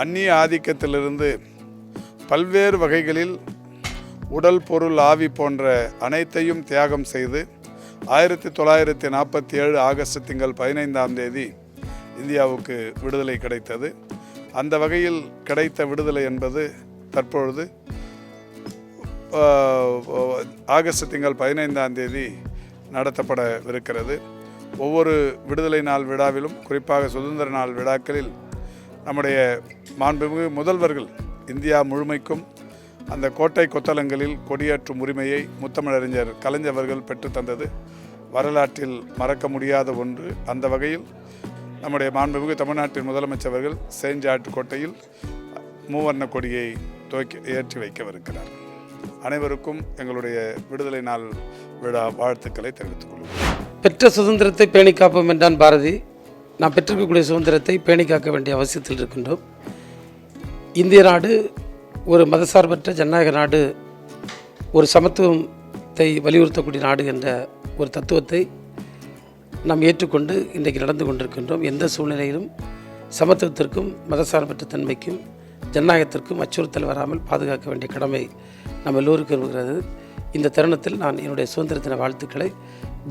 அந்நிய ஆதிக்கத்திலிருந்து பல்வேறு வகைகளில் உடல், பொருள், ஆவி போன்ற அனைத்தையும் தியாகம் செய்து 1947 ஆகஸ்ட் திங்கள் 15ஆம் தேதி இந்தியாவுக்கு விடுதலை கிடைத்தது. அந்த வகையில் கிடைத்த விடுதலை என்பது தற்பொழுது ஆகஸ்ட் திங்கள் 15ஆம் தேதி நடத்தப்படவிருக்கிறது. ஒவ்வொரு விடுதலை நாள் விழாவிலும், குறிப்பாக சுதந்திர நாள் விழாக்களில் நம்முடைய மாண்புமிகு முதல்வர்கள் இந்தியா முழுமைக்கும் அந்த கோட்டை கொத்தளங்களில் கொடியேற்றும் உரிமையை முத்தமிழறிஞர் கலைஞர் அவர்கள் பெற்று தந்தது வரலாற்றில் மறக்க முடியாத ஒன்று. அந்த வகையில் நம்முடைய மாண்புமிகு தமிழ்நாட்டின் முதலமைச்சர் அவர்கள் செயின்ட் ஜார்ஜ் கோட்டையில் மூவர்ண கொடியை ஏற்றி வைக்கவிருக்கிறார். அனைவருக்கும் எங்களுடைய விடுதலை நாள் விழா வாழ்த்துக்களை தெரிவித்துக் கொள்வோம். பெற்ற சுதந்திரத்தை பேணி காப்போம் என்றான் பாரதி. நாம் பெற்றிருக்கக்கூடிய சுதந்திரத்தை பேணி காக்க வேண்டிய அவசியத்தில் இருக்கின்றோம். இந்திய நாடு ஒரு மதசார்பற்ற ஜனநாயக நாடு, ஒரு சமத்துவத்தை வலியுறுத்தக்கூடிய நாடு என்ற ஒரு தத்துவத்தை நாம் ஏற்றுக்கொண்டு இன்றைக்கு நடந்து கொண்டிருக்கின்றோம். எந்த சூழ்நிலையிலும் சமத்துவத்திற்கும் மதசார்பற்ற தன்மைக்கும் ஜனநாயகத்திற்கும் அச்சுறுத்தல் வராமல் பாதுகாக்க வேண்டிய கடமை நம்ம எல்லோருக்கும் இருக்கிறது. இந்த தருணத்தில் நான் என்னுடைய சுதந்திர தின வாழ்த்துக்களை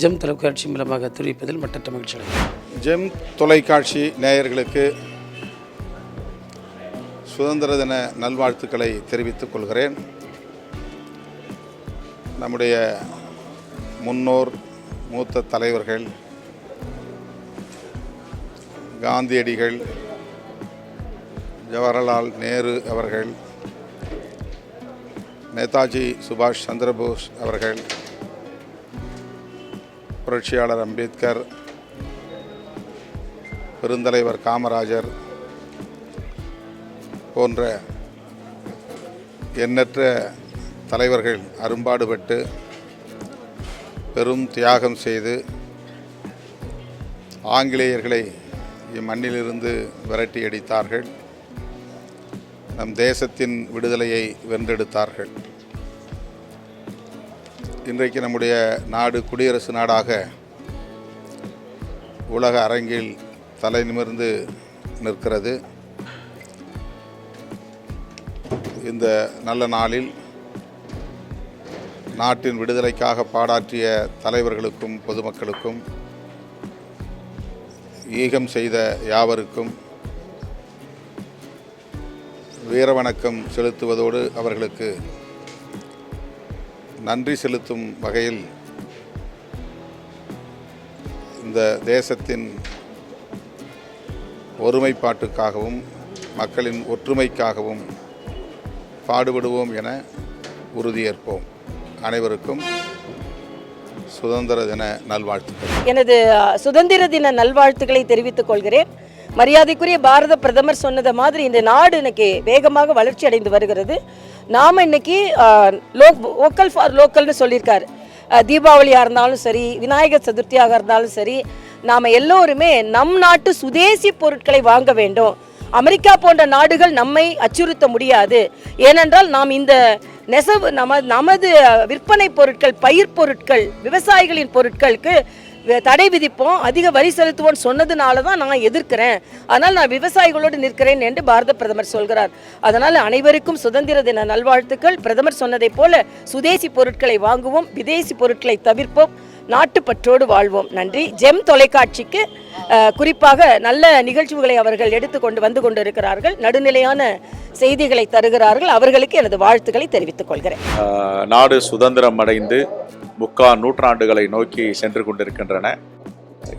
ஜெம் தொலைக்காட்சி மூலமாக தெரிவிப்பதில் மட்டற்ற மகிழ்ச்சி அடைகிறேன். ஜெம் தொலைக்காட்சி நேயர்களுக்கு சுதந்திர தின நல்வாழ்த்துக்களை தெரிவித்துக் கொள்கிறேன். நம்முடைய முன்னோர், மூத்த தலைவர்கள், காந்தியடிகள், ஜவஹர்லால் நேரு அவர்கள், நேதாஜி சுபாஷ் சந்திரபோஸ் அவர்கள், புரட்சியாளர் அம்பேத்கர், பெருந்தலைவர் காமராஜர் போன்ற எண்ணற்ற தலைவர்கள் அரும்பாடுபட்டு பெரும் தியாகம் செய்து ஆங்கிலேயர்களை இம்மண்ணிலிருந்து விரட்டி அடித்தார்கள். நம் தேசத்தின் விடுதலையை வென்றெடுத்தார்கள். இன்றைக்கு நம்முடைய நாடு குடியரசு நாடாக உலக அரங்கில் தலை நிமிர்ந்து நிற்கிறது. இந்த நல்ல நாளில் நாட்டின் விடுதலைக்காக பாடாற்றிய தலைவர்களுக்கும் பொதுமக்களுக்கும், ஈகம் செய்த யாவருக்கும் வீரவணக்கம் செலுத்துவதோடு அவர்களுக்கு நன்றி செலுத்தும் வகையில் இந்த தேசத்தின் ஒருமைப்பாட்டுக்காகவும் மக்களின் ஒற்றுமைக்காகவும் பாடுபடுவோம் என உறுதியேற்போம். அனைவருக்கும் சுதந்திர தின நல்வாழ்த்துக்கள். எனது சுதந்திர தின நல்வாழ்த்துக்களை தெரிவித்துக் கொள்கிறேன். மரியாதைக்குரிய பாரத பிரதமர் சொன்னது மாதிரி இந்த நாடு இன்னைக்கு வேகமாக வளர்ச்சி அடைந்து வருகிறது. நாம் இன்னைக்கு வோக்கல் ஃபார் லோக்கல்னு சொல்லியிருக்காரு. தீபாவளியாக இருந்தாலும் சரி, விநாயகர் சதுர்த்தியாக இருந்தாலும் சரி, நாம் எல்லோருமே நம் நாட்டு சுதேசி பொருட்களை வாங்க வேண்டும். அமெரிக்கா போன்ற நாடுகள் நம்மை அச்சுறுத்த முடியாது. ஏனென்றால் நாம் இந்த நமது விற்பனை பொருட்கள், பயிர் பொருட்கள், விவசாயிகளின் பொருட்களுக்கு தடை விதிப்போம், அதிக வரி செலுத்துவோம் சொன்னதுனால தான் நான் எதிர்க்கிறேன். அதனால் நான் விவசாயிகளோடு நிற்கிறேன் என்று பாரத பிரதமர் சொல்கிறார். அதனால் அனைவருக்கும் சுதந்திர தின நல்வாழ்த்துக்கள். பிரதமர் சொன்னதை போல சுதேசி பொருட்களை வாங்குவோம், விதேசி பொருட்களை தவிர்ப்போம், நாட்டுப்பற்றோடு வாழ்வோம். நன்றி. ஜெம் தொலைக்காட்சிக்கு குறிப்பாக நல்ல நிகழ்ச்சிகளை அவர்கள் எடுத்துக்கொண்டு வந்து கொண்டிருக்கிறார்கள். நடுநிலையான செய்திகளை தருகிறார்கள். அவர்களுக்கு எனது வாழ்த்துக்களை தெரிவித்துக் கொள்கிறேன். நாடு சுதந்திரம் அடைந்து 3/4 நூற்றாண்டுகளை நோக்கி சென்று கொண்டிருக்கின்றன.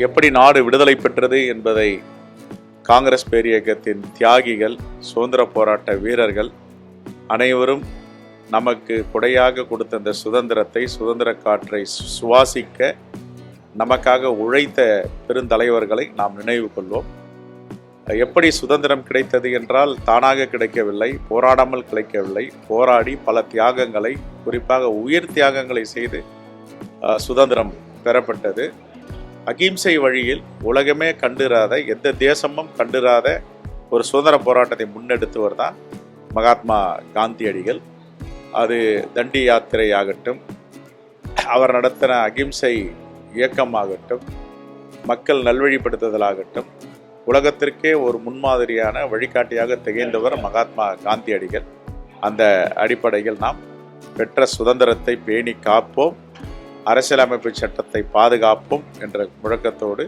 எப்படி நாடு விடுதலை பெற்றது என்பதை காங்கிரஸ் பேரியக்கத்தின் தியாகிகள், சுதந்திர போராட்ட வீரர்கள் அனைவரும் நமக்கு கொடையாக கொடுத்த இந்த சுதந்திரத்தை, சுதந்திர காற்றை சுவாசிக்க நமக்காக உழைத்த பெருந்தலைவர்களை நாம் நினைவு கொள்வோம். எப்படி சுதந்திரம் கிடைத்தது என்றால் தானாக கிடைக்கவில்லை, போராடாமல் கிடைக்கவில்லை. போராடி பல தியாகங்களை, குறிப்பாக உயிர் தியாகங்களை செய்து சுதந்திரம் பெறப்பட்டது. அகிம்சை வழியில் உலகமே கண்டிராத, எந்த தேசமும் கண்டிராத ஒரு சுதந்திர போராட்டத்தை முன்னெடுத்தவர் தான் மகாத்மா காந்தியடிகள். அது தண்டி யாத்திரை ஆகட்டும், அவர் நடத்தின அகிம்சை இயக்கமாகட்டும், மக்கள் நல்வழிப்படுத்துதலாகட்டும், உலகத்திற்கே ஒரு முன்மாதிரியான வழிகாட்டியாக திகழ்ந்தவர் மகாத்மா காந்தியடிகள். அந்த அடிப்படையில் நாம் பெற்ற சுதந்திரத்தை பேணி காப்போம், அரசியலமைப்பு சட்டத்தை பாதுகாப்போம் என்ற முழக்கத்தோடு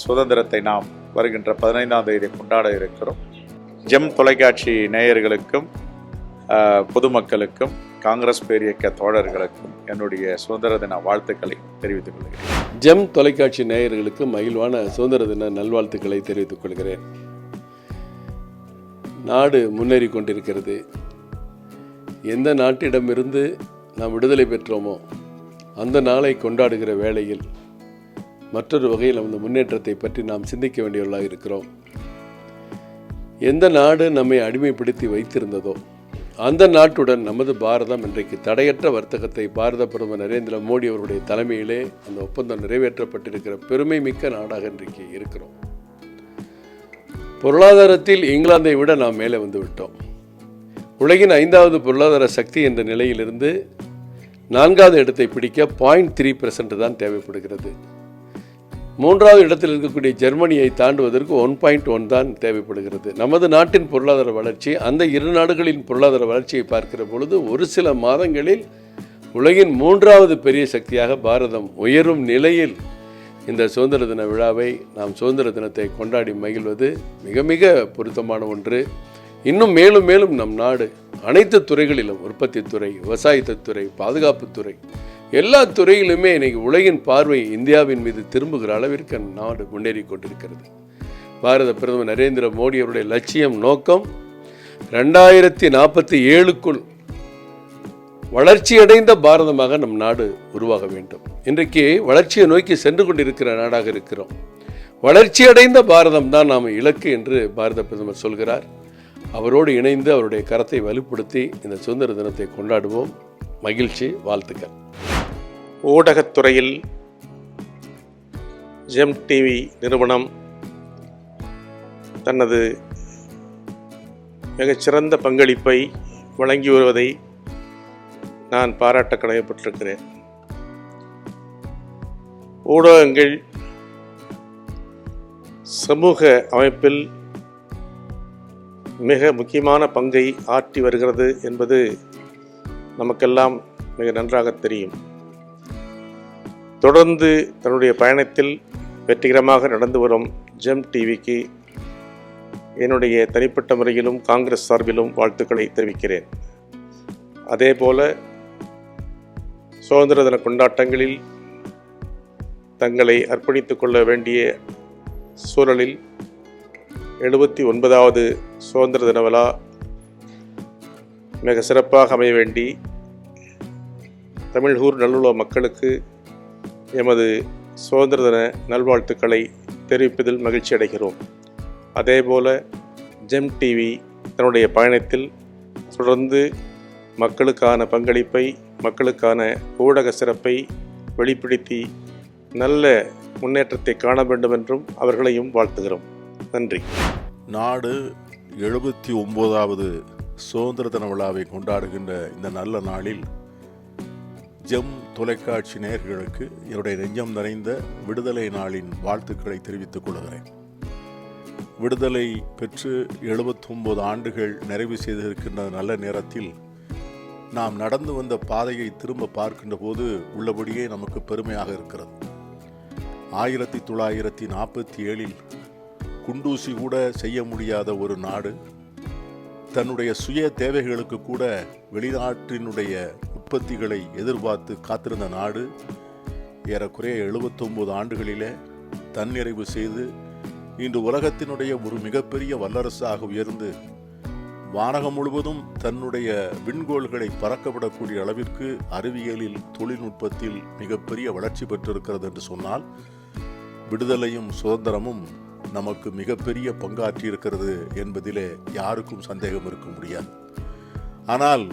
சுதந்திரத்தை நாம் வருகின்ற 15ஆம் தேதி கொண்டாட இருக்கிறோம். ஜெம் தொலைக்காட்சி நேயர்களுக்கும் பொதுமக்களுக்கும் காங்கிரஸ் பேரியக்க தோழர்களுக்கும் என்னுடைய சுதந்திர தின வாழ்த்துக்களை தெரிவித்துக் கொள்கிறேன். ஜெம் தொலைக்காட்சி நேயர்களுக்கு மகிழ்வான சுதந்திர தின நல்வாழ்த்துக்களை தெரிவித்துக் கொள்கிறேன். நாடு முன்னேறி கொண்டிருக்கிறது. எந்த நாட்டிடமிருந்து நாம் விடுதலை பெற்றோமோ அந்த நாளை கொண்டாடுகிற வேளையில் மற்றொரு வகையில் அந்த முன்னேற்றத்தை பற்றி நாம் சிந்திக்க வேண்டியவர்களாக இருக்கிறோம். எந்த நாடு நம்மை அடிமைப்படுத்தி வைத்திருந்ததோ அந்த நாட்டுடன் நமது பாரதம் இன்றைக்கு தடையற்ற வர்த்தகத்தை பாரத பிரதமர் நரேந்திர மோடி அவருடைய தலைமையிலே அந்த ஒப்பந்தம் நிறைவேற்றப்பட்டிருக்கிற பெருமை மிக்க நாடாக இன்றைக்கு இருக்கிறோம். பொருளாதாரத்தில் இங்கிலாந்தை விட நாம் மேலே வந்து விட்டோம். உலகின் 5வது பொருளாதார சக்தி என்ற நிலையிலிருந்து 4வது இடத்தை பிடிக்க 0.3% தான் தேவைப்படுகிறது. 3வது இடத்தில் இருக்கக்கூடிய ஜெர்மனியை தாண்டுவதற்கு 1.1 தான் தேவைப்படுகிறது. நமது நாட்டின் பொருளாதார வளர்ச்சி அந்த இரு நாடுகளின் பொருளாதார வளர்ச்சியை பார்க்கிற பொழுது ஒரு சில மாதங்களில் உலகின் 3வது பெரிய சக்தியாக பாரதம் உயரும் நிலையில் இந்த சுதந்திர தின விழாவை நாம் சுதந்திர தினத்தை கொண்டாடி மகிழ்வது மிக மிக பொருத்தமான ஒன்று. இன்னும் மேலும் மேலும் நம் நாடு அனைத்து துறைகளிலும், உற்பத்தி துறை, விவசாயத்துறை, பாதுகாப்புத்துறை, எல்லா துறையிலுமே இன்னைக்கு உலகின் பார்வை இந்தியாவின் மீது திரும்புகிற அளவிற்கு நாடு முன்னேறி கொண்டிருக்கிறது. பாரத பிரதமர் நரேந்திர மோடி அவருடைய லட்சியம், நோக்கம் 2047க்குள் வளர்ச்சியடைந்த பாரதமாக நம் நாடு உருவாக வேண்டும். இன்றைக்கு வளர்ச்சியை நோக்கி சென்று கொண்டிருக்கிற நாடாக இருக்கிறோம். வளர்ச்சியடைந்த பாரதம் தான் நாம் இலக்கு என்று பாரத பிரதமர் சொல்கிறார். அவரோடு இணைந்து அவருடைய கரத்தை வலுப்படுத்தி இந்த சுதந்திர தினத்தை கொண்டாடுவோம். மகிழ்ச்சி, வாழ்த்துக்கள். ஊடகத்துறையில் ஜெம் டிவி நிறுவனம் தனது மிகச்சிறந்த பங்களிப்பை வழங்கி வருவதை நான் பாராட்ட கடமைப்பட்டிருக்கிறேன். ஊடகங்கள் சமூக அமைப்பில் மிக முக்கியமான பங்கை ஆற்றி வருகிறது என்பது நமக்கெல்லாம் மிக நன்றாக தெரியும். தொடர்ந்து தன்னுடைய பயணத்தில் வெற்றிகரமாக நடந்து வரும் ஜெம் டிவிக்கு என்னுடைய தனிப்பட்ட முறையிலும் காங்கிரஸ் சார்பிலும் வாழ்த்துக்களை தெரிவிக்கிறேன். அதேபோல சுதந்திர தின கொண்டாட்டங்களில் தங்களை அர்ப்பணித்துக் கொள்ள வேண்டிய சூழலில் 79வது சுதந்திர தின விழா மிக சிறப்பாக அமைய வேண்டி தமிழ்கூர் நல்லுலக மக்களுக்கு எமது சுதந்திர தின நல்வாழ்த்துக்களை தெரிவிப்பதில் மகிழ்ச்சி அடைகிறோம். அதேபோல ஜெம் டிவி தன்னுடைய பயணத்தில் தொடர்ந்து மக்களுக்கான பங்களிப்பை, மக்களுக்கான ஊடக சிறப்பை வெளிப்படுத்தி நல்ல முன்னேற்றத்தை காண வேண்டும் என்றும் அவர்களையும் வாழ்த்துகிறோம். நன்றி. நாடு 79வது சுதந்திர தின விழாவை கொண்டாடுகின்ற இந்த நல்ல நாளில் ஜெம் தொலைக்காட்சி நேயர்களுக்கு என்னுடைய நெஞ்சம் நிறைந்த விடுதலை நாளின் வாழ்த்துக்களை தெரிவித்துக் கொள்கிறேன். விடுதலை பெற்று 79 ஆண்டுகள் நிறைவு செய்திருக்கின்ற நல்ல நேரத்தில் நாம் நடந்து வந்த பாதையை திரும்ப பார்க்கின்ற போது உள்ளபடியே நமக்கு பெருமையாக இருக்கிறது. 1947 குண்டூசி கூட செய்ய முடியாத ஒரு நாடு, தன்னுடைய சுய தேவைகளுக்கு கூட வெளிநாட்டினுடைய உற்பத்திகளை எதிர்பார்த்து காத்திருந்த நாடு ஏறக்குறைய 79 ஆண்டுகளிலே தன்னிறைவு செய்து இன்று உலகத்தினுடைய ஒரு மிகப்பெரிய வல்லரசாக உயர்ந்து வானகம் முழுவதும் தன்னுடைய விண்கோள்களை பறக்கவிடக்கூடிய அளவிற்கு அறிவியலில், தொழில்நுட்பத்தில் மிகப்பெரிய வளர்ச்சி பெற்றிருக்கிறது என்று சொன்னால் விடுதலையும் சுதந்திரமும் நமக்கு மிகப்பெரிய பங்காற்றி இருக்கிறது என்பதிலே யாருக்கும் சந்தேகம் இருக்க முடியாது. ஆனால்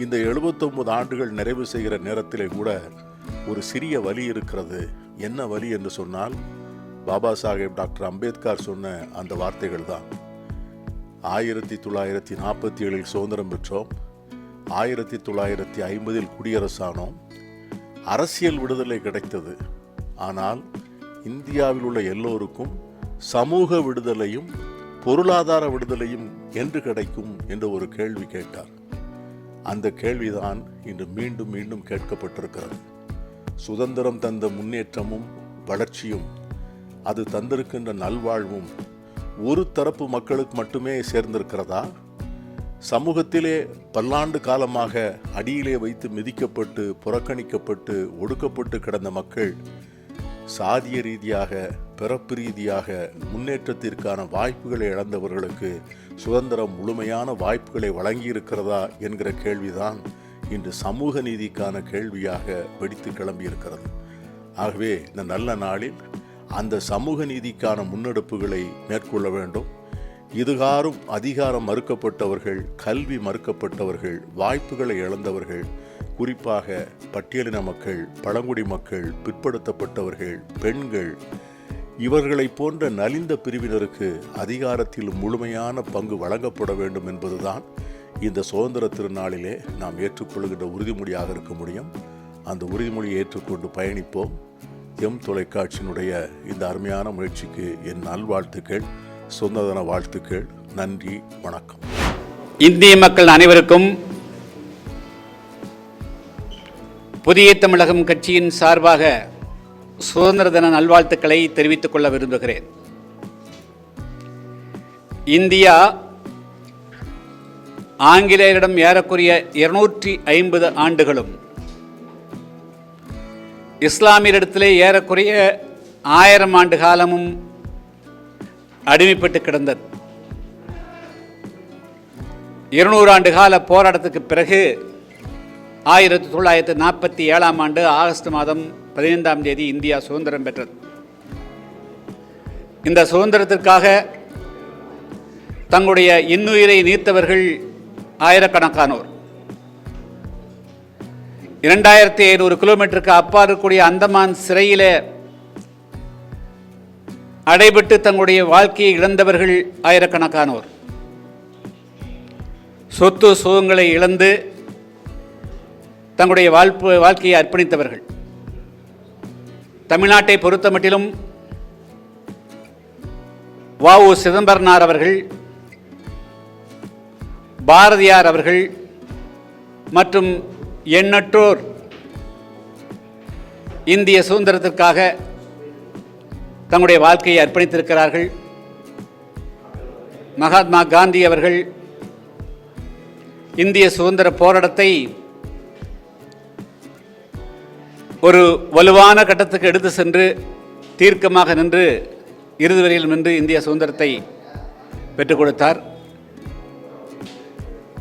இந்த 79 ஆண்டுகள் நிறைவு செய்கிற நேரத்திலே கூட ஒரு சிறிய வலி இருக்கிறது. என்ன வலி என்று சொன்னால் பாபா சாஹேப் டாக்டர் அம்பேத்கர் சொன்ன அந்த வார்த்தைகள் தான். 1947 சுதந்திரம் பெற்றோம், 1950 குடியரசானோம், அரசியல் விடுதலை கிடைத்தது. ஆனால் இந்தியாவில் உள்ள எல்லோருக்கும் சமூக விடுதலையும் பொருளாதார விடுதலையும் என்று கிடைக்கும் என்று ஒரு கேள்வி கேட்டார். அந்த கேள்விதான் இன்று மீண்டும் மீண்டும் கேட்கப்பட்டிருக்கிறது. சுதந்திரம் தந்த முன்னேற்றமும் வளர்ச்சியும் அது தந்திருக்கின்ற நல்வாழ்வும் ஒரு தரப்பு மக்களுக்கு மட்டுமே சேர்ந்திருக்கிறதா? சமூகத்திலே பல்லாண்டு காலமாக அடியிலே வைத்து மிதிக்கப்பட்டு புறக்கணிக்கப்பட்டு ஒடுக்கப்பட்டு கிடந்த மக்கள் சாதிய ரீதியாக பிறப்பு ரீதியாக முன்னேற்றத்திற்கான வாய்ப்புகளை இழந்தவர்களுக்கு சுதந்திரம் முழுமையான வாய்ப்புகளை வழங்கியிருக்கிறதா என்கிற கேள்விதான் இன்று சமூக நீதிக்கான கேள்வியாக வெடித்து கிளம்பியிருக்கிறது. ஆகவே இந்த நல்ல நாளில் அந்த சமூக நீதிக்கான முன்னெடுப்புகளை மேற்கொள்ள வேண்டும். இதுகாரும் அதிகாரம் மறுக்கப்பட்டவர்கள், கல்வி மறுக்கப்பட்டவர்கள், வாய்ப்புகளை இழந்தவர்கள், குறிப்பாக பட்டியலின மக்கள், பழங்குடி மக்கள், பிற்படுத்தப்பட்டவர்கள், பெண்கள், இவர்களை போன்ற நலிந்த பிரிவினருக்கு அதிகாரத்தில் முழுமையான பங்கு வழங்கப்பட வேண்டும் என்பதுதான் இந்த சுதந்திர திருநாளிலே நாம் ஏற்றுக்கொள்கின்ற உறுதிமொழியாக இருக்க முடியும். அந்த உறுதிமொழியை ஏற்றுக்கொண்டு பயணிப்போம். எம் தொலைக்காட்சியினுடைய இந்த அருமையான முயற்சிக்கு என் நல்வாழ்த்துக்கள், சுதந்திர தின வாழ்த்துக்கள். நன்றி, வணக்கம். இந்திய மக்கள் அனைவருக்கும் புதிய தமிழகம் கட்சியின் சார்பாக சுதந்திர தின நல்வாழ்த்துக்களை தெரிவித்துக் கொள்ள விரும்புகிறேன். இந்தியா ஆங்கிலேயரிடம் ஏறக்குறைய 250 ஆண்டுகளும் இஸ்லாமியரிடத்திலே ஏறக்குறைய 1000 ஆண்டு காலமும் அடிமைப்பட்டு கிடந்தது. 200 ஆண்டு கால போராட்டத்துக்கு பிறகு 1947 ஆண்டு ஆகஸ்ட் மாதம் 15ஆம் தேதி இந்தியா சுதந்திரம் பெற்றது. இந்த சுதந்திரத்திற்காக தங்களுடைய இன்னுயிரை நீத்தவர்கள் ஆயிரக்கணக்கானோர். 2500 கிலோமீட்டருக்கு அப்பால் இருக்கக்கூடிய அந்தமான் சிறையிலே அடைபட்டு தங்களுடைய வாழ்க்கையை இழந்தவர்கள் ஆயிரக்கணக்கானோர். சொத்து சுகங்களை இழந்து தங்களுடைய வாழ்க்கையை அர்ப்பணித்தவர்கள். தமிழ்நாட்டை பொறுத்தமட்டிலும் வ.உ. சிதம்பரனார் அவர்கள், பாரதியார் அவர்கள் மற்றும் எண்ணற்றோர் இந்திய சுதந்திரத்திற்காக தங்களுடைய வாழ்க்கையை அர்ப்பணித்திருக்கிறார்கள். மகாத்மா காந்தி அவர்கள் இந்திய சுதந்திர போராட்டத்தை ஒரு வலுவான கட்டத்துக்கு எடுத்து சென்று தீர்க்கமாக நின்று இறுதி வரையில் நின்று இந்திய சுதந்திரத்தை பெற்றுக் கொடுத்தார்.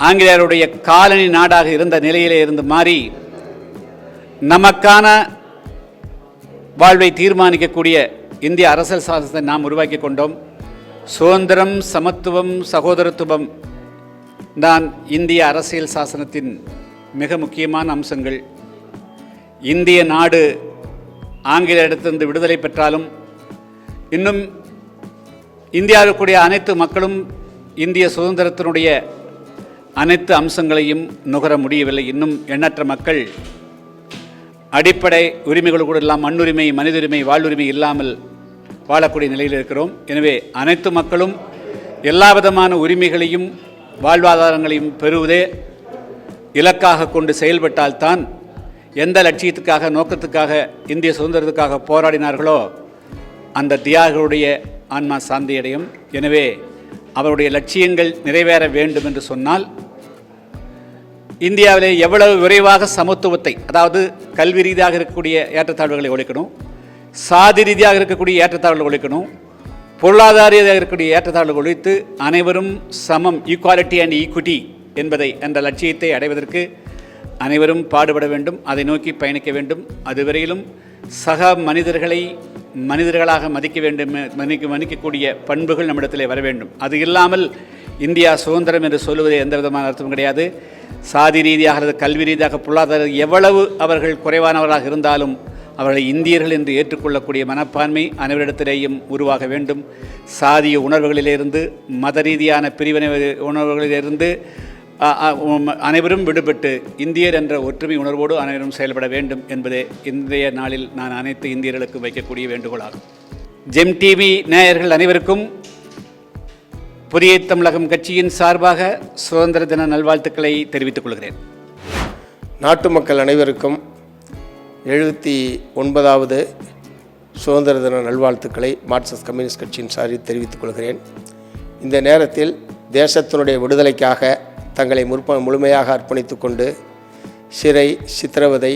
ஆங்கிலேயருடைய காலனி நாடாக இருந்த நிலையிலே இருந்து மாறி நமக்கான வாழ்வை தீர்மானிக்கக்கூடிய இந்திய அரசியல் சாசனத்தை நாம் உருவாக்கி கொண்டோம். சுதந்திரம், சமத்துவம், சகோதரத்துவம் தான் இந்திய அரசியல் சாசனத்தின் மிக முக்கியமான அம்சங்கள். இந்திய நாடு ஆங்கிலேயரிடத்திலிருந்து விடுதலை பெற்றாலும் இன்னும் இந்தியாவில் கூடிய அனைத்து மக்களும் இந்திய சுதந்திரத்தினுடைய அனைத்து அம்சங்களையும் நுகர முடியவில்லை. இன்னும் எண்ணற்ற மக்கள் அடிப்படை உரிமைகள் கூட எல்லாம் மண்ணுரிமை, மனிதுரிமை, வாழ்வுரிமை இல்லாமல் வாழக்கூடிய நிலையில் இருக்கிறோம். எனவே அனைத்து மக்களும் எல்லா விதமான உரிமைகளையும் வாழ்வாதாரங்களையும் பெறுவதே இலக்காக கொண்டு செயல்பட்டால்தான் எந்த லட்சியத்துக்காக நோக்கத்துக்காக இந்திய சுதந்திரத்துக்காக போராடினார்களோ அந்த தியாகிகளுடைய ஆன்மா சாந்தியடையும். எனவே அவருடைய லட்சியங்கள் நிறைவேற வேண்டும் என்று சொன்னால் இந்தியாவிலே எவ்வளவு விரைவாக சமத்துவத்தை, அதாவது கல்வி ரீதியாக இருக்கக்கூடிய ஏற்றத்தாழ்வுகளை ஒழிக்கணும், சாதி ரீதியாக இருக்கக்கூடிய ஏற்றத்தாழ்வுகளை ஒழிக்கணும், பொருளாதார ரீதியாக இருக்கக்கூடிய ஏற்றத்தாழ்வுகளை ஒழித்து அனைவரும் சமம், ஈக்குவாலிட்டி அண்ட் ஈக்விட்டி என்பதை என்ற லட்சியத்தை அடைவதற்கு அனைவரும் பாடுபட வேண்டும். அதை நோக்கி பயணிக்க வேண்டும். அதுவரையிலும் சக மனிதர்களை மனிதர்களாக மதிக்க வேண்டும், மதிக்கக்கூடிய பண்புகள் நம்மிடத்திலே வர வேண்டும். அது இல்லாமல் இந்தியா சுதந்திரம் என்று சொல்லுவது எந்த விதமான அர்த்தமும் கிடையாது. சாதி ரீதியாக அல்லது கல்வி ரீதியாக பொருளாதார எவ்வளவு அவர்கள் குறைவானவர்களாக இருந்தாலும் அவர்களை இந்தியர்கள் என்று ஏற்றுக்கொள்ளக்கூடிய மனப்பான்மை அனைவரிடத்திலேயும் உருவாக வேண்டும். சாதிய உணர்வுகளிலிருந்து, மத ரீதியான பிரிவினை உணர்வுகளிலிருந்து அனைவரும் விடுபட்டு இந்தியர் என்ற ஒற்றுமை உணர்வோடு அனைவரும் செயல்பட வேண்டும் என்பதே இன்றைய நாளில் நான் அனைத்து இந்தியர்களுக்கும் வைக்கக்கூடிய வேண்டுகோளாகும். ஜெம் டிவி நேயர்கள் அனைவருக்கும் புதிய தமிழகம் கட்சியின் சார்பாக சுதந்திர தின நல்வாழ்த்துக்களை தெரிவித்துக் கொள்கிறேன். நாட்டு மக்கள் அனைவருக்கும் 79வது சுதந்திர தின நல்வாழ்த்துக்களை மார்க்சிஸ்ட் கம்யூனிஸ்ட் கட்சியின் சார்பில் தெரிவித்துக் கொள்கிறேன். இந்த நேரத்தில் தேசத்தினுடைய விடுதலைக்காக தங்களை முழுமையாக அர்ப்பணித்து கொண்டு சிறை, சித்திரவதை,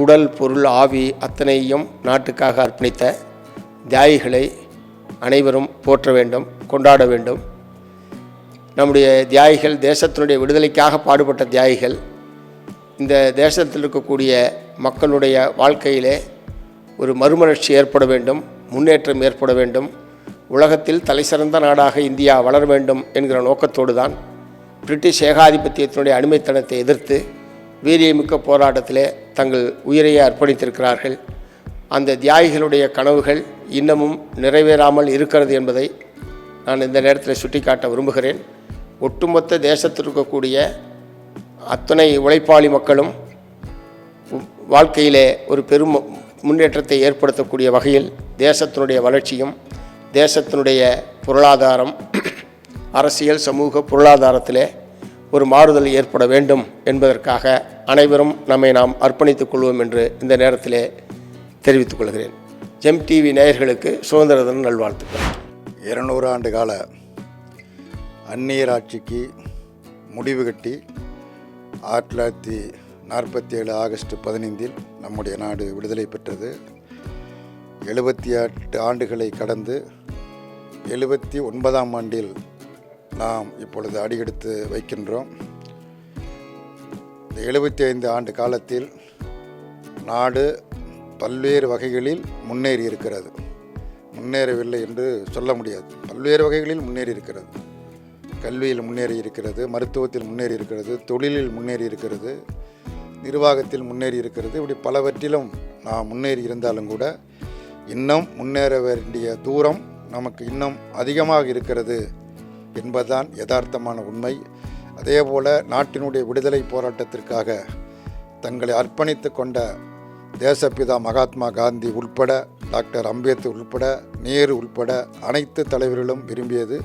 உடல், பொருள், ஆவி அத்தனையும் நாட்டுக்காக அர்ப்பணித்த தியாகிகளை அனைவரும் போற்ற வேண்டும், கொண்டாட வேண்டும். நம்முடைய தியாகிகள் தேசத்தினுடைய விடுதலைக்காக பாடுபட்ட தியாகிகள். இந்த தேசத்தில் இருக்கக்கூடிய மக்களுடைய வாழ்க்கையிலே ஒரு மறுமலர்ச்சி ஏற்பட வேண்டும், முன்னேற்றம் ஏற்பட வேண்டும், உலகத்தில் தலைசிறந்த நாடாக இந்தியா வளர வேண்டும் என்கிற நோக்கத்தோடு தான் பிரிட்டிஷ் ஏகாதிபத்தியத்தினுடைய அடிமைத்தனத்தை எதிர்த்து வீரியமிக்க போராட்டத்திலே தங்கள் உயிரையே அர்ப்பணித்திருக்கிறார்கள். அந்த தியாகிகளுடைய கனவுகள் இன்னமும் நிறைவேறாமல் இருக்கிறது என்பதை நான் இந்த நேரத்தில் சுட்டிக்காட்ட விரும்புகிறேன். ஒட்டுமொத்த தேசத்தில் இருக்கக்கூடிய அத்தனை உழைப்பாளி மக்களும் வாழ்க்கையிலே ஒரு பெரும் முன்னேற்றத்தை ஏற்படுத்தக்கூடிய வகையில் தேசத்தினுடைய வளர்ச்சியும் தேசத்தினுடைய பொருளாதாரம், அரசியல், சமூக பொருளாதாரத்திலே ஒரு மாறுதல் ஏற்பட வேண்டும் என்பதற்காக அனைவரும் நாம் அர்ப்பணித்துக் கொள்வோம் என்று இந்த நேரத்திலே தெரிவித்துக் கொள்கிறேன். ஜெம் டிவி நேயர்களுக்கு சுதந்திர தின நல்வாழ்த்துக்கள். 200 ஆண்டு கால அந்நியர் ஆட்சிக்கு முடிவு கட்டி 1947 ஆகஸ்ட் 15 நம்முடைய நாடு விடுதலை பெற்றது. 78 ஆண்டுகளை கடந்து 79ஆம் ஆண்டில் நாம் இப்பொழுது அடியெடுத்து வைக்கின்றோம். இந்த 75 ஆண்டு காலத்தில் நாடு பல்வேறு வகைகளில் முன்னேறி இருக்கிறது. முன்னேறவில்லை என்று சொல்ல முடியாது. பல்வேறு வகைகளில் முன்னேறி இருக்கிறது. கல்வியில் முன்னேறி இருக்கிறது, மருத்துவத்தில் முன்னேறி இருக்கிறது, தொழிலில் முன்னேறி இருக்கிறது, நிர்வாகத்தில் முன்னேறி இருக்கிறது. இப்படி பலவற்றிலும் நாம் முன்னேறி இருந்தாலும் கூட இன்னும் முன்னேற வேண்டிய தூரம் நமக்கு இன்னும் அதிகமாக இருக்கிறது என்பதுதான் யதார்த்தமான உண்மை. அதேபோல் நாட்டினுடைய விடுதலை போராட்டத்திற்காக தங்களை அர்ப்பணித்து கொண்ட தேசப்பிதா மகாத்மா காந்தி உட்பட, டாக்டர் அம்பேத்கர் உட்பட, நேரு உட்பட அனைத்து தலைவர்களும் விரும்பியது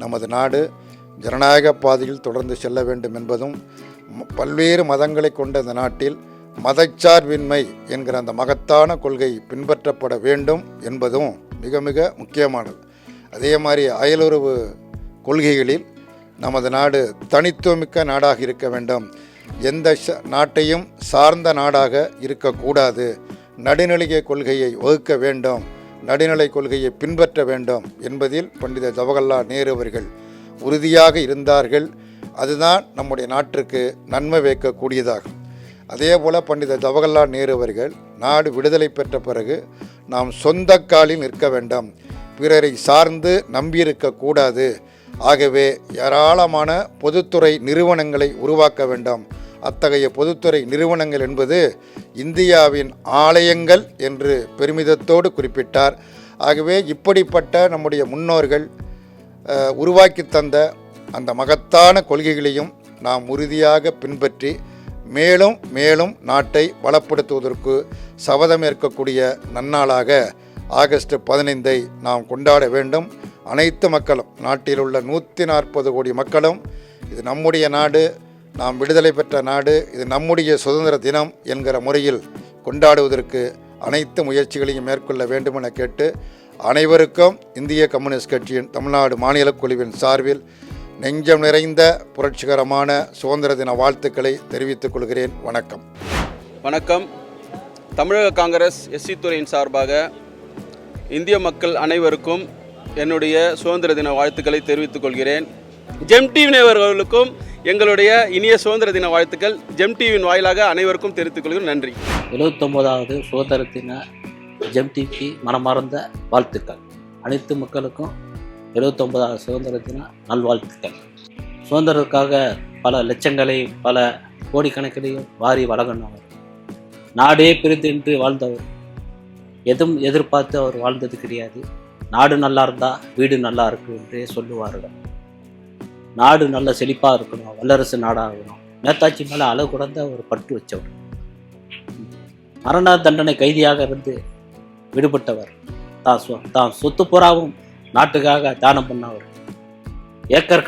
நமது நாடு ஜனநாயக பாதையில் தொடர்ந்து செல்ல வேண்டும் என்பதும், பல்வேறு மதங்களை கொண்ட இந்த நாட்டில் மதச்சார்பின்மை என்கிற அந்த மகத்தான கொள்கை பின்பற்றப்பட வேண்டும் என்பதும் மிக மிக முக்கியமானது. அதே மாதிரி அயலுறவு கொள்கைகளில் நமது நாடு தனித்துவமிக்க நாடாக இருக்க வேண்டும், எந்த நாட்டையும் சார்ந்த நாடாக இருக்கக்கூடாது, நடுநிலை கொள்கையை வகுக்க வேண்டும், நடுநிலை கொள்கையை பின்பற்ற வேண்டும் என்பதில் பண்டித ஜவஹர்லால் நேரு அவர்கள் உறுதியாக இருந்தார்கள். அதுதான் நம்முடைய நாட்டிற்கு நன்மை வைக்கக்கூடியதாகும். அதே போல் பண்டித ஜவஹர்லால் நேரு அவர்கள் நாடு விடுதலை பெற்ற பிறகு நாம் சொந்த காலில் நிற்க வேண்டும், பிறரை சார்ந்து நம்பியிருக்கக்கூடாது. ஆகவே ஏராளமான பொதுத்துறை நிறுவனங்களை உருவாக்க வேண்டும். அத்தகைய பொதுத்துறை நிறுவனங்கள் என்பது இந்தியாவின் ஆலயங்கள் என்று பெருமிதத்தோடு குறிப்பிட்டார். ஆகவே இப்படிப்பட்ட நம்முடைய முன்னோர்கள் உருவாக்கி தந்த அந்த மகத்தான கொள்கைகளையும் நாம் உறுதியாக பின்பற்றி மேலும் மேலும் நாட்டை வளப்படுத்துவதற்கு சபதமேற்கக்கூடிய நன்னாளாக ஆகஸ்ட் 15 நாம் கொண்டாட வேண்டும். அனைத்து மக்களும், நாட்டில் உள்ள 140 கோடி மக்களும் இது நம்முடைய நாடு, நாம் விடுதலை பெற்ற நாடு, இது நம்முடைய சுதந்திர தினம் என்கிற முறையில் கொண்டாடுவதற்கு அனைத்து முயற்சிகளையும் மேற்கொள்ள வேண்டும் என கேட்டு அனைவருக்கும் இந்திய கம்யூனிஸ்ட் கட்சியின் தமிழ்நாடு மாநில குழுவின் சார்பில் நெஞ்சம் நிறைந்த புரட்சிகரமான சுதந்திர தின வாழ்த்துக்களை தெரிவித்துக் கொள்கிறேன். வணக்கம். வணக்கம். தமிழக காங்கிரஸ் எஸ்சி துறையின் சார்பாக இந்திய மக்கள் அனைவருக்கும் என்னுடைய சுதந்திர தின வாழ்த்துக்களை தெரிவித்துக் கொள்கிறேன். ஜெம் டிவி நேயர்களுக்கும் எங்களுடைய இனிய சுதந்திர தின வாழ்த்துக்கள் ஜெம் டிவியின் வாயிலாக அனைவருக்கும் தெரிவித்துக் கொள்கிறேன். நன்றி. 79வது சுதந்திர தின ஜெம் டிவிக்கு மனமார்ந்த வாழ்த்துக்கள். அனைத்து மக்களுக்கும் 79வது சுதந்திர தின நல்வாழ்த்துக்கள். சுதந்திரத்துக்காக பல லட்சங்களை, பல கோடிக்கணக்கிலையும் வாரி வழங்கினவர், நாடே பிரிந்து வாழ்ந்தவர், எதுவும் எதிர்பார்த்து அவர் வாழ்ந்தது கிடையாது. நாடு நல்லா இருந்தால் வீடு நல்லா இருக்கும் என்றே சொல்லுவார்கள். நாடு நல்ல செழிப்பாக இருக்கணும், வல்லரசு நாடாகணும். நேதாஜி மேலே அளவு குறைந்த ஒரு பற்று வச்சவர், மரண தண்டனை கைதியாக இருந்து விடுபட்டவர், தான் சொத்து புறாவும் நாட்டுக்காக தானம் பண்ணவர். ஏக்கர்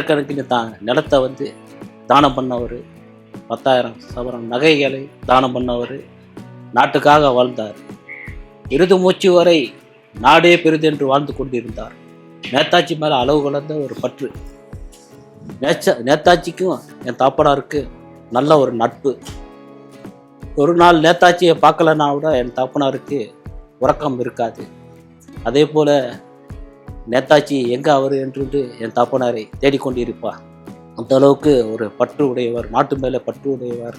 கணக்கில் தான் நிலத்தை வந்து தானம் பண்ணவர். 10,000 சவரம் நகைகளை தானம் பண்ணவர். நாட்டுக்காக வாழ்ந்தார். இறுதி மூச்சு வரை நாடே பெரிது என்று வாழ்ந்து கொண்டிருந்தார். நேதாஜி மேலே அளவு கலந்த ஒரு பற்று. நேதாஜிக்கும் என் தாப்பனாருக்கு நல்ல ஒரு நட்பு. ஒரு நாள் நேதாஜியை பார்க்கலன்னா கூட என் தாப்பனாருக்கு உறக்கம் இருக்காது. அதே போல் நேதாஜி எங்கே அவர் என்று என் தாப்பனாரை தேடிக்கொண்டிருப்பார். அந்த அளவுக்கு ஒரு பற்று உடையவர், நாட்டு மேலே பற்று உடையவர்.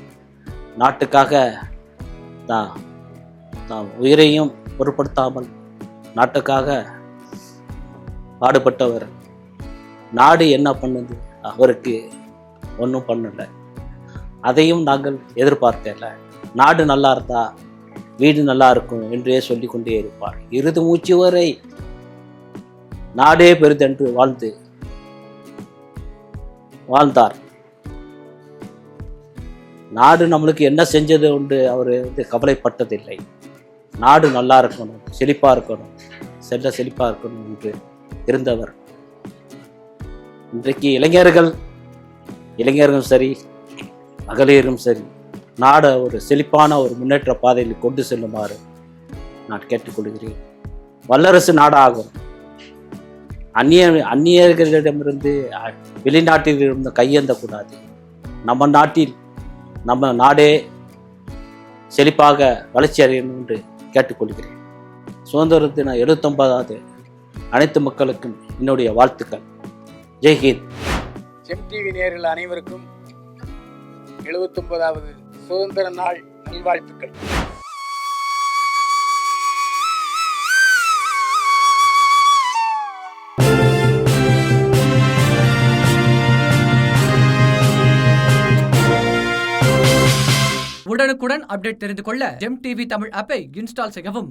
நாட்டுக்காக தான் உயிரையும் பொருட்படுத்தாமல் நாட்டுக்காக பாடுபட்டவர். நாடு என்ன பண்ணுது, அவருக்கு ஒன்றும் பண்ணலை. அதையும் நாங்கள் எதிர்பார்க்கல. நாடு நல்லா இருந்தா வீடு நல்லா இருக்கும் என்றே சொல்லி கொண்டே இருப்பார். இறுதி மூச்சு வரை நாடே பெரிதென்று வாழ்ந்தார். நாடு நம்மளுக்கு என்ன செஞ்சது உண்டு அவர் வந்து கவலைப்பட்டதில்லை. நாடு நல்லா இருக்கணும், செழிப்பாக இருக்கணும், செழிப்பாக இருக்கணும் என்று இருந்தவர். இன்றைக்கு இளைஞர்களும் சரி, மகளிரும் சரி, நாடை ஒரு செழிப்பான ஒரு முன்னேற்ற பாதையில் கொண்டு செல்லுமாறு நான் கேட்டுக்கொள்கிறேன். வல்லரசு நாடாகும். அந்நியர்களிடமிருந்து வெளிநாட்டிலிருந்து கையேந்தக்கூடாது. நம்ம நாடே செழிப்பாக வளர்ச்சி அடையணும் என்று கேட்டுக்கொள்கிறேன். சுதந்திர தின 79வது அனைத்து மக்களுக்கும் என்னுடைய வாழ்த்துக்கள். ஜெய்ஹிந்த். ஜெம் டிவி நேயர்கள் அனைவருக்கும் 79வது சுதந்திர நாள் நல்வாழ்த்துக்கள். உடனுக்குடன் அப்டேட் தெரிந்து கொள்ள ஜெம் டிவி தமிழ் ஆப்பை இன்ஸ்டால் செய்யவும்.